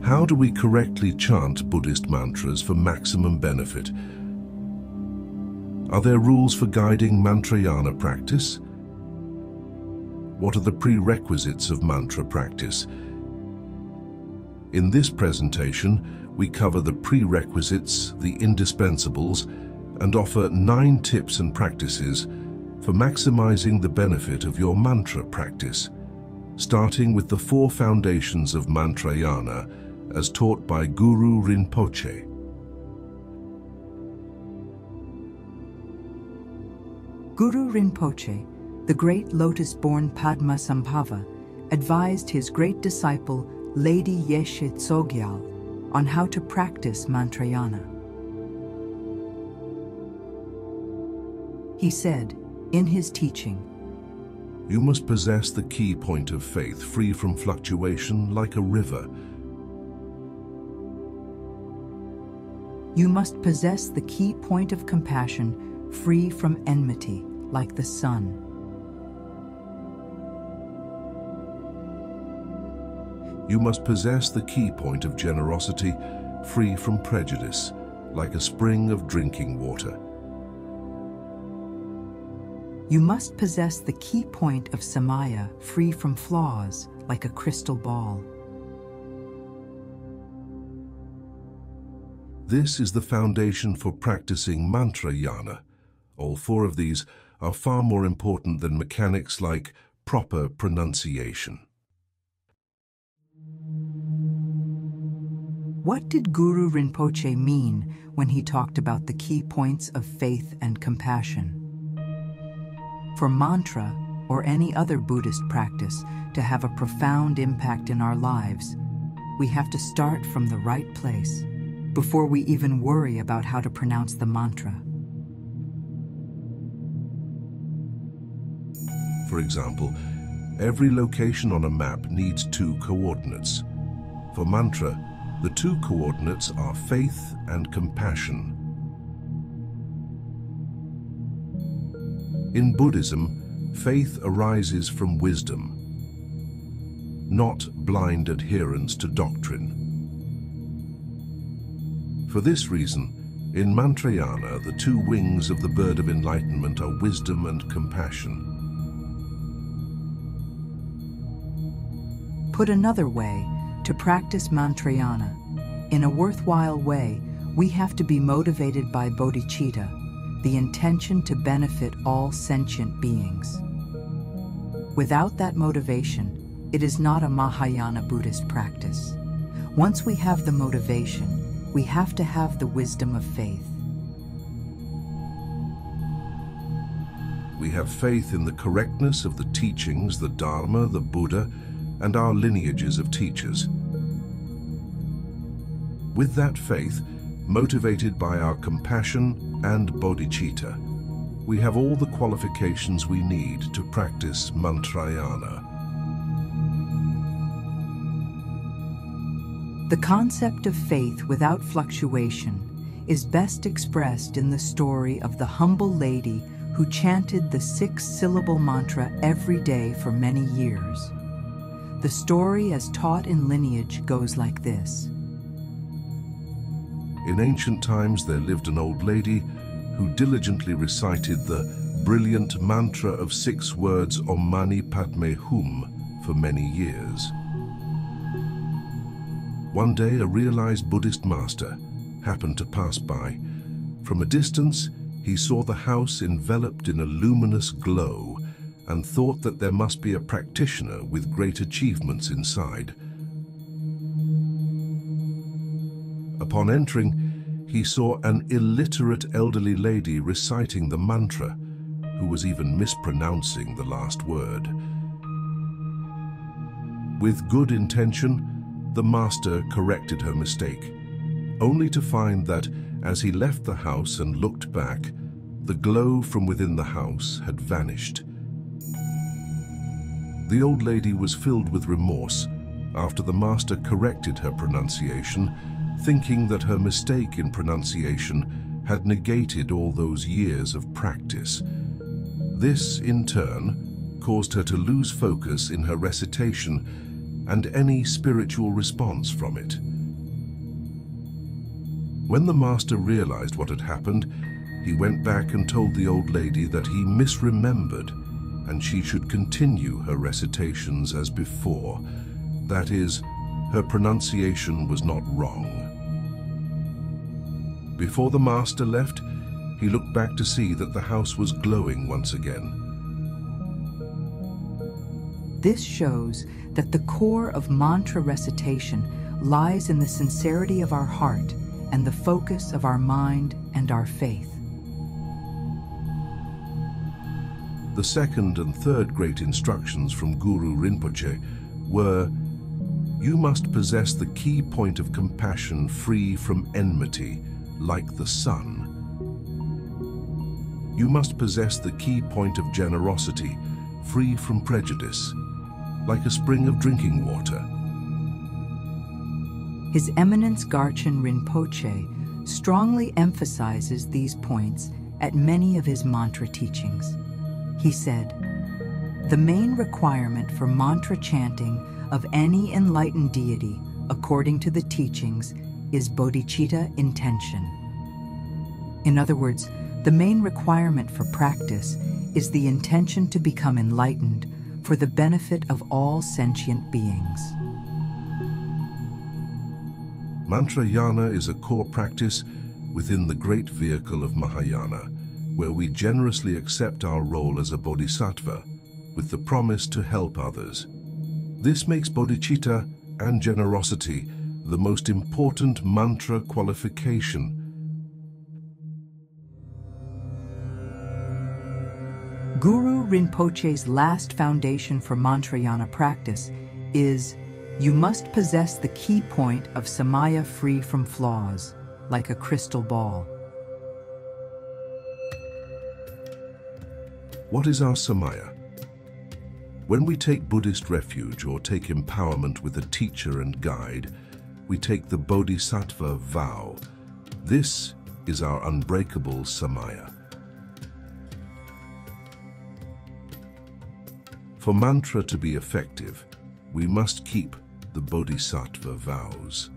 How do we correctly chant Buddhist mantras for maximum benefit? Are there rules for guiding mantrayana practice? What are the prerequisites of mantra practice? In this presentation, we cover the prerequisites, the indispensables, and offer 9 tips and practices for maximizing the benefit of your mantra practice, starting with the 4 foundations of mantrayana as taught by Guru Rinpoche. Guru Rinpoche, the great lotus-born Padmasambhava, advised his great disciple Ledi Yeshe Tsogyal on how to practice mantrayana. He said, in his teaching, You must possess the key point of faith free from fluctuation like a river. You must possess the key point of compassion free from enmity like the sun. You must possess the key point of generosity free from prejudice like a spring of drinking water. You must possess the key point of samaya free from flaws like a crystal ball. This is the foundation for practicing mantrayana. All 4 of these are far more important than mechanics like proper pronunciation. What did Guru Rinpoche mean when he talked about the key points of faith and compassion? For mantra or any other Buddhist practice to have a profound impact in our lives, we have to start from the right place before we even worry about how to pronounce the mantra. For example, every location on a map needs 2 coordinates. For mantra, the 2 coordinates are faith and compassion. In Buddhism, faith arises from wisdom, not blind adherence to doctrine. For this reason, in mantrayana, the 2 wings of the bird of enlightenment are wisdom and compassion. Put another way, to practice mantrayana in a worthwhile way, we have to be motivated by bodhicitta, the intention to benefit all sentient beings. Without that motivation, it is not a Mahayana Buddhist practice. Once we have the motivation, we have to have the wisdom of faith. We have faith in the correctness of the teachings, the Dharma, the Buddha, and our lineages of teachers. With that faith, motivated by our compassion and bodhicitta, we have all the qualifications we need to practice mantrayana. The concept of faith without fluctuation is best expressed in the story of the humble lady who chanted the 6-syllable mantra every day for many years. The story as taught in lineage goes like this. In ancient times, there lived an old lady who diligently recited the brilliant mantra of 6 words Om Mani Padme Hum for many years. One day, a realized Buddhist master happened to pass by. From a distance, he saw the house enveloped in a luminous glow and thought that there must be a practitioner with great achievements inside. Upon entering, he saw an illiterate elderly lady reciting the mantra, who was even mispronouncing the last word. With good intention, the master corrected her mistake, only to find that as he left the house and looked back, the glow from within the house had vanished. The old lady was filled with remorse after the master corrected her pronunciation, thinking that her mistake in pronunciation had negated all those years of practice. This, in turn, caused her to lose focus in her recitation and any spiritual response from it. When the master realized what had happened, he went back and told the old lady that he misremembered and she should continue her recitations as before. That is, her pronunciation was not wrong. Before the master left, he looked back to see that the house was glowing once again. This shows that the core of mantra recitation lies in the sincerity of our heart and the focus of our mind and our faith. The second and third great instructions from Guru Rinpoche were, you must possess the key point of compassion free from enmity, like the sun. You must possess the key point of generosity, free from prejudice, like a spring of drinking water. His Eminence Garchen Rinpoche strongly emphasizes these points at many of his mantra teachings. He said, the main requirement for mantra chanting of any enlightened deity, according to the teachings, is bodhicitta intention. In other words, the main requirement for practice is the intention to become enlightened for the benefit of all sentient beings. Mantrayana is a core practice within the great vehicle of Mahayana, where we generously accept our role as a bodhisattva with the promise to help others. This makes bodhicitta and generosity the most important mantra qualification. Guru Rinpoche's last foundation for Mantrayana practice is, you must possess the key point of samaya free from flaws, like a crystal ball. What is our samaya? When we take Buddhist refuge or take empowerment with a teacher and guide, we take the Bodhisattva vow. This is our unbreakable samaya. For mantra to be effective, we must keep the Bodhisattva vows.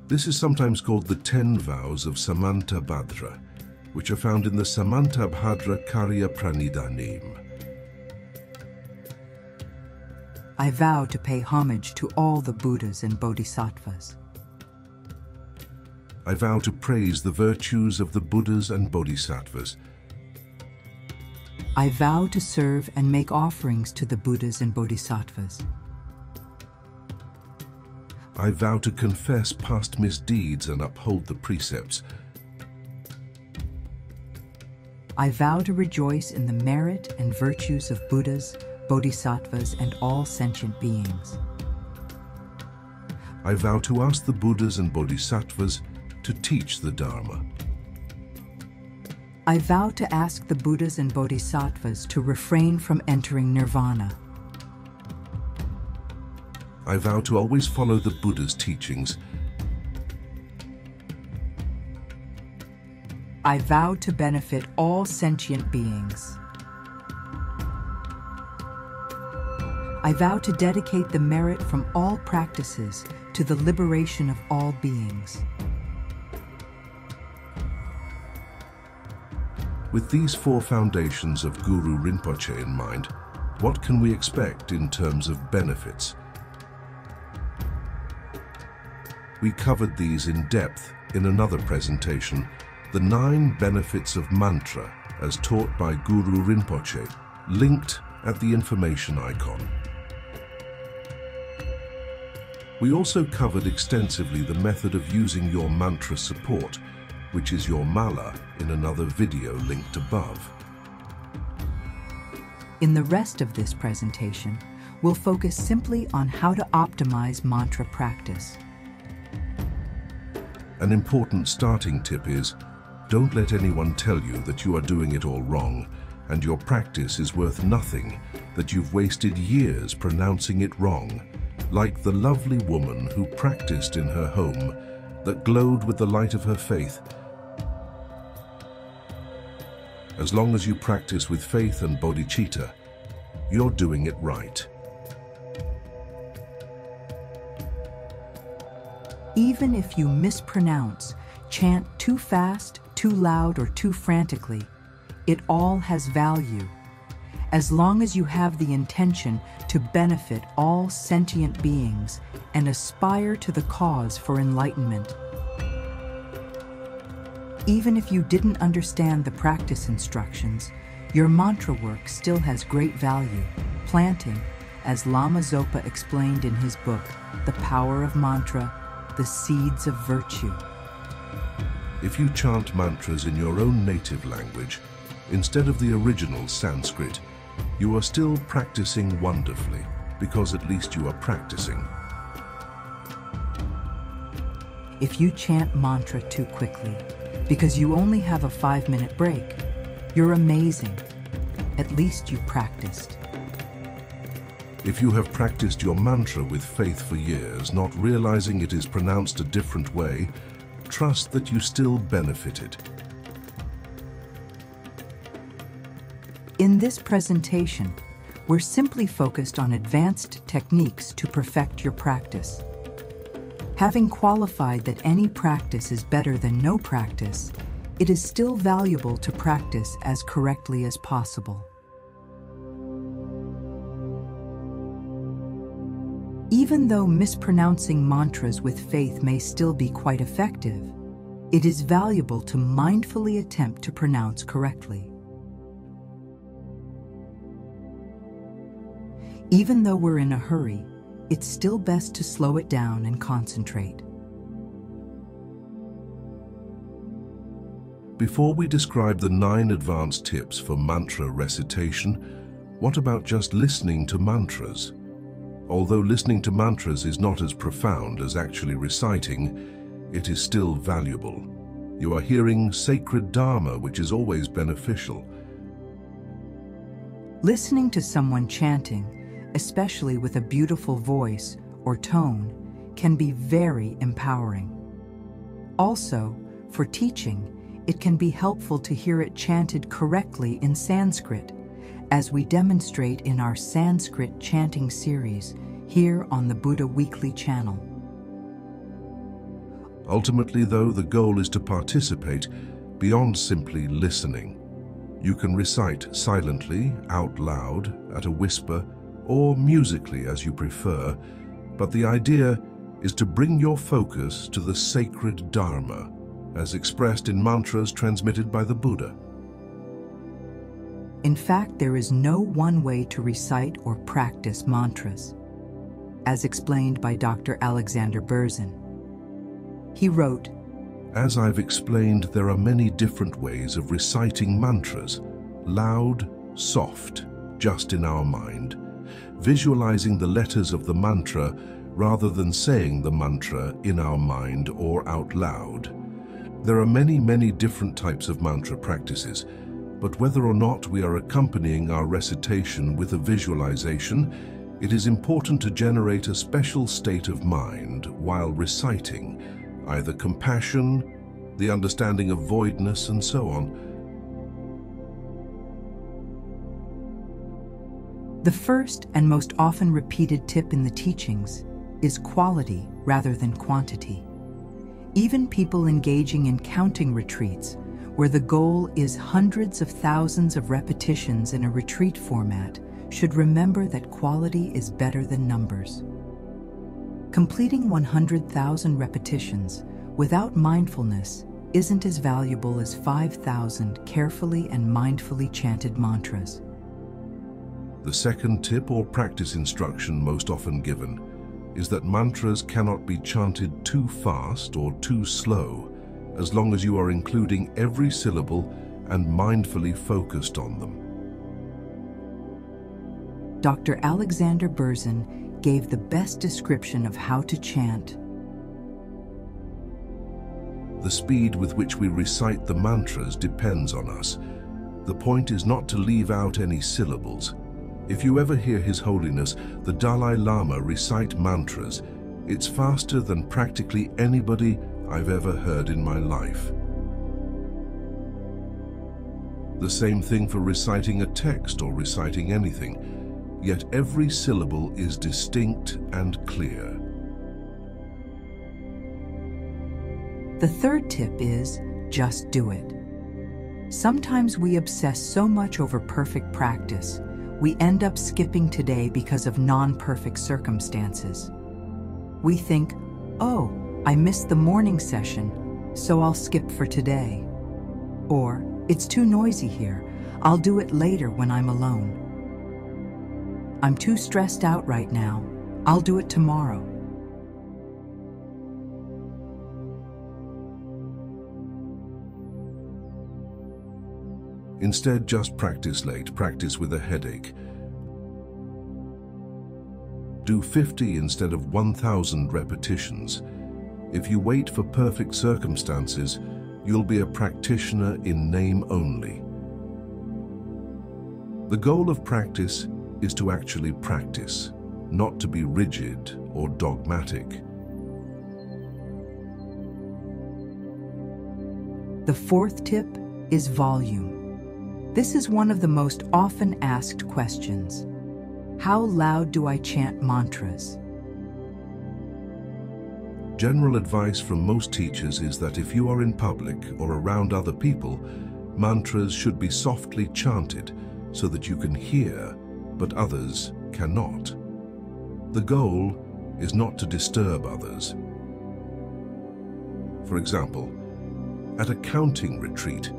This is sometimes called the 10 vows of Samantabhadra, which are found in the Samantabhadra Karya Pranidanim. I vow to pay homage to all the Buddhas and Bodhisattvas. I vow to praise the virtues of the Buddhas and Bodhisattvas. I vow to serve and make offerings to the Buddhas and Bodhisattvas. I vow to confess past misdeeds and uphold the precepts. I vow to rejoice in the merit and virtues of Buddhas, Bodhisattvas, and all sentient beings. I vow to ask the Buddhas and Bodhisattvas to teach the Dharma. I vow to ask the Buddhas and Bodhisattvas to refrain from entering nirvana. I vow to always follow the Buddha's teachings. I vow to benefit all sentient beings. I vow to dedicate the merit from all practices to the liberation of all beings. With these 4 foundations of Guru Rinpoche in mind, what can we expect in terms of benefits? We covered these in depth in another presentation, the 9 benefits of mantra as taught by Guru Rinpoche, linked at the information icon. We also covered extensively the method of using your mantra support, which is your mala, in another video linked above. In the rest of this presentation, we'll focus simply on how to optimize mantra practice. An important starting tip is, don't let anyone tell you that you are doing it all wrong and your practice is worth nothing, that you've wasted years pronouncing it wrong, like the lovely woman who practiced in her home, that glowed with the light of her faith. As long as you practice with faith and bodhicitta, you're doing it right. Even if you mispronounce, chant too fast, too loud, or too frantically, it all has value, as long as you have the intention to benefit all sentient beings and aspire to the cause for enlightenment. Even if you didn't understand the practice instructions, your mantra work still has great value, planting, as Lama Zopa explained in his book, The Power of Mantra, the seeds of virtue. If you chant mantras in your own native language, instead of the original Sanskrit, you are still practicing wonderfully, because at least you are practicing. If you chant mantra too quickly, because you only have a 5-minute break, you're amazing. At least you practiced. If you have practiced your mantra with faith for years, not realizing it is pronounced a different way, trust that you still benefited. In this presentation, we're simply focused on advanced techniques to perfect your practice. Having qualified that any practice is better than no practice, it is still valuable to practice as correctly as possible. Even though mispronouncing mantras with faith may still be quite effective, it is valuable to mindfully attempt to pronounce correctly. Even though we're in a hurry, it's still best to slow it down and concentrate. Before we describe the 9 advanced tips for mantra recitation, what about just listening to mantras? Although listening to mantras is not as profound as actually reciting, it is still valuable. You are hearing sacred Dharma, which is always beneficial. Listening to someone chanting, especially with a beautiful voice or tone, can be very empowering. Also, for teaching, it can be helpful to hear it chanted correctly in Sanskrit, as we demonstrate in our Sanskrit chanting series here on the Buddha Weekly channel. Ultimately, though, the goal is to participate beyond simply listening. You can recite silently, out loud, at a whisper, or musically as you prefer, but the idea is to bring your focus to the sacred Dharma, as expressed in mantras transmitted by the Buddha. In fact, there is no one way to recite or practice mantras, as explained by Dr. Alexander Berzin. He wrote, As I've explained, there are many different ways of reciting mantras, loud, soft, just in our mind, visualizing the letters of the mantra rather than saying the mantra in our mind or out loud. There are many different types of mantra practices, but whether or not we are accompanying our recitation with a visualization, it is important to generate a special state of mind while reciting, either compassion, the understanding of voidness, and so on. The first and most often repeated tip in the teachings is quality rather than quantity. Even people engaging in counting retreats, where the goal is hundreds of thousands of repetitions in a retreat format, should remember that quality is better than numbers. Completing 100,000 repetitions without mindfulness isn't as valuable as 5,000 carefully and mindfully chanted mantras. The second tip or practice instruction most often given is that mantras cannot be chanted too fast or too slow, as long as you are including every syllable and mindfully focused on them. Dr. Alexander Berzin gave the best description of how to chant. The speed with which we recite the mantras depends on us. The point is not to leave out any syllables. If you ever hear His Holiness, the Dalai Lama, recite mantras, it's faster than practically anybody I've ever heard in my life. The same thing for reciting a text or reciting anything, yet every syllable is distinct and clear. The third tip is just do it. Sometimes we obsess so much over perfect practice, we end up skipping today because of non-perfect circumstances. We think, oh, I missed the morning session, so I'll skip for today. Or, it's too noisy here, I'll do it later when I'm alone. I'm too stressed out right now, I'll do it tomorrow. Instead, just practice late, practice with a headache. Do 50 instead of 1,000 repetitions. If you wait for perfect circumstances, you'll be a practitioner in name only. The goal of practice is to actually practice, not to be rigid or dogmatic. The fourth tip is volume. This is one of the most often asked questions. How loud do I chant mantras? General advice from most teachers is that if you are in public or around other people, mantras should be softly chanted so that you can hear, but others cannot. The goal is not to disturb others. For example, at a counting retreat,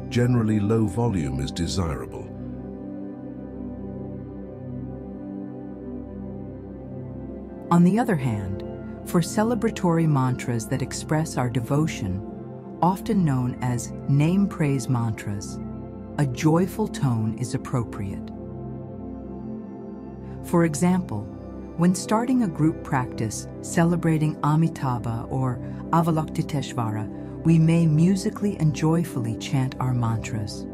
generally low volume is desirable. On the other hand, for celebratory mantras that express our devotion, often known as name praise mantras, a joyful tone is appropriate. For example, when starting a group practice celebrating Amitabha or Avalokiteshvara, we may musically and joyfully chant our mantras.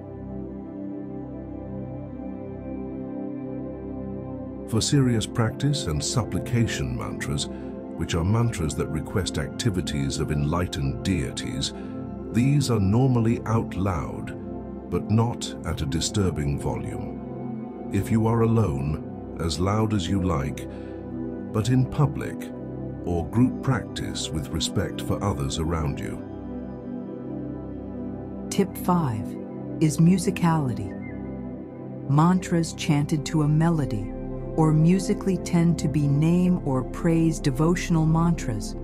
For serious practice and supplication mantras, which are mantras that request activities of enlightened deities, these are normally out loud, but not at a disturbing volume. If you are alone, as loud as you like, but in public or group practice with respect for others around you. Tip 5 is musicality. Mantras chanted to a melody or musically tend to be name or praise devotional mantras,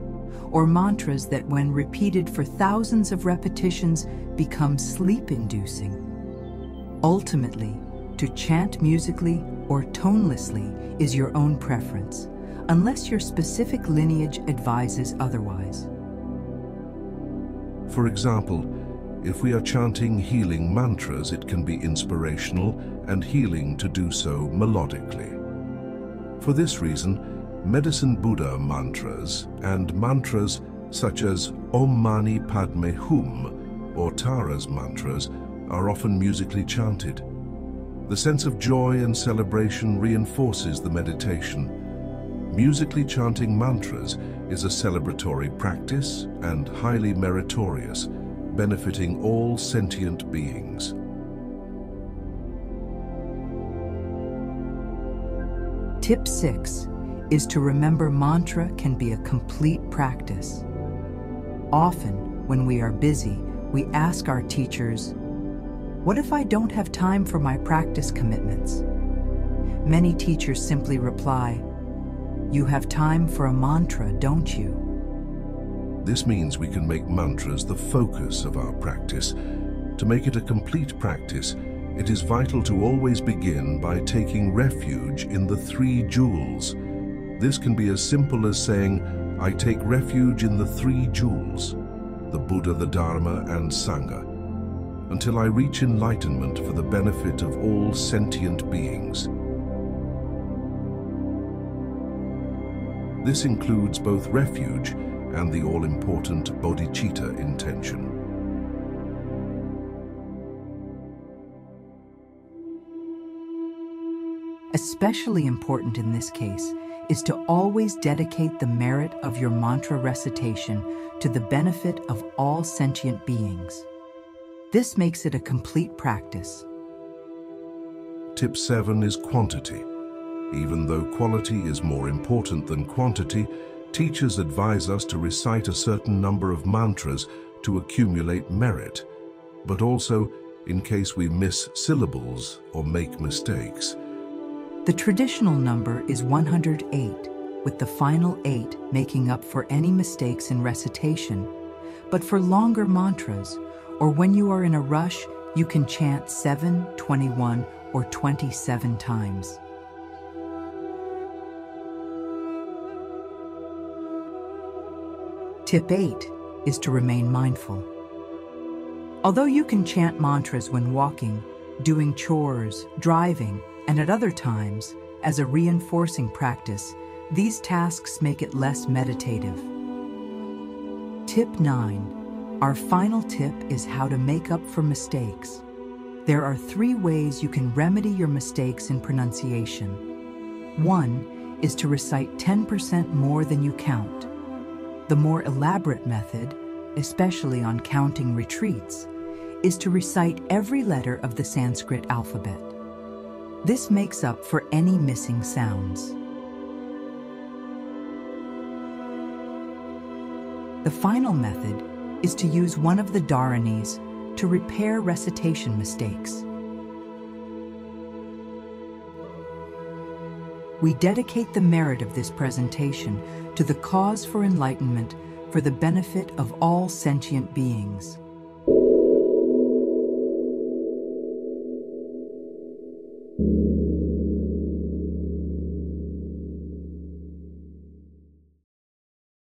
or mantras that when repeated for thousands of repetitions become sleep-inducing. Ultimately, to chant musically or tonelessly is your own preference, unless your specific lineage advises otherwise. For example, if we are chanting healing mantras, it can be inspirational and healing to do so melodically. For this reason, Medicine Buddha mantras and mantras such as Om Mani Padme Hum or Tara's mantras are often musically chanted. The sense of joy and celebration reinforces the meditation. Musically chanting mantras is a celebratory practice and highly meritorious, benefiting all sentient beings. Tip 6 is to remember mantra can be a complete practice. Often, when we are busy, we ask our teachers, "What if I don't have time for my practice commitments?" Many teachers simply reply, "You have time for a mantra, don't you?" This means we can make mantras the focus of our practice. To make it a complete practice, it is vital to always begin by taking refuge in the 3 jewels. This can be as simple as saying, "I take refuge in the 3 jewels, the Buddha, the Dharma, and Sangha, until I reach enlightenment for the benefit of all sentient beings." This includes both refuge and the all-important bodhicitta intention. Especially important in this case is to always dedicate the merit of your mantra recitation to the benefit of all sentient beings. This makes it a complete practice. Tip 7 is quantity. Even though quality is more important than quantity, Teachers advise us to recite a certain number of mantras to accumulate merit, but also in case we miss syllables or make mistakes. The traditional number is 108, with the final 8 making up for any mistakes in recitation. But for longer mantras, or when you are in a rush, you can chant 7, 21, or 27 times. Tip 8 is to remain mindful. Although you can chant mantras when walking, doing chores, driving, and at other times, as a reinforcing practice, these tasks make it less meditative. Tip 9. Our final tip is how to make up for mistakes. There are 3 ways you can remedy your mistakes in pronunciation. 1 is to recite 10% more than you count. The more elaborate method, especially on counting retreats, is to recite every letter of the Sanskrit alphabet. This makes up for any missing sounds. The final method is to use one of the dharanis to repair recitation mistakes. We dedicate the merit of this presentation to the cause for enlightenment for the benefit of all sentient beings.